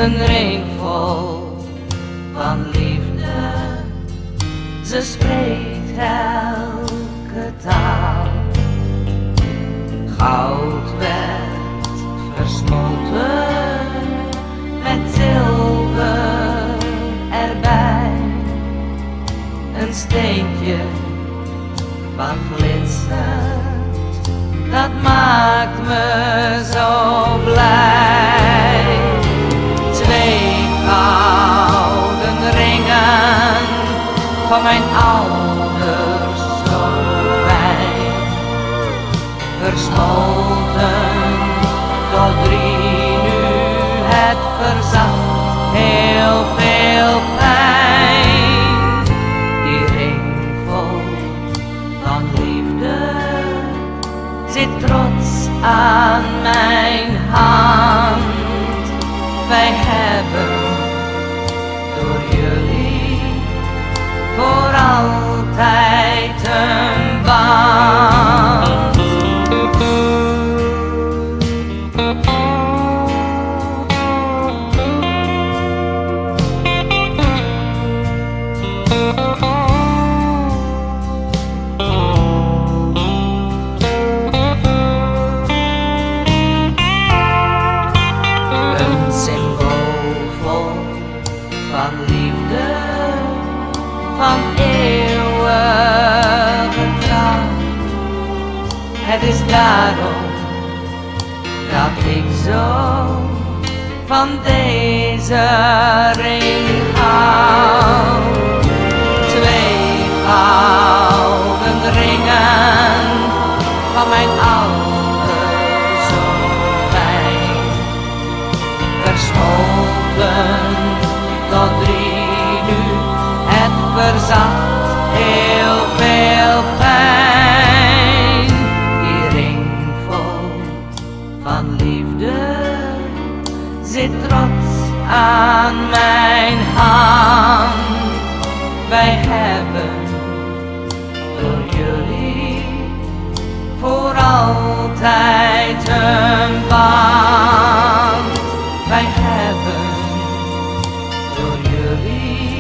een ring vol van liefde. Ze spreekt elke taal. Goud werd versmolten met zilver erbij. Een steentje wat glinstert, dat maakt me zo blij. 2 gouden ringen van mijn ouders zo fijn, versmolten tot 3 nu, het verzacht heel veel pijn. Die ring vol van liefde zit trots aan mijn hand. Wij hebben door jullie voor altijd een band. Een symbool vol van liefde, van eeuwige trouw. Het is daarom dat ik zo van deze ring hou. 2 gouden ringen van mijn ouders zo fijn, versmolten tot 3 nu, het verzacht heel veel pijn. Die ring vol van liefde zit trots aan mijn hand. Wij hebben door jullie voor altijd een band. Wij hebben door jullie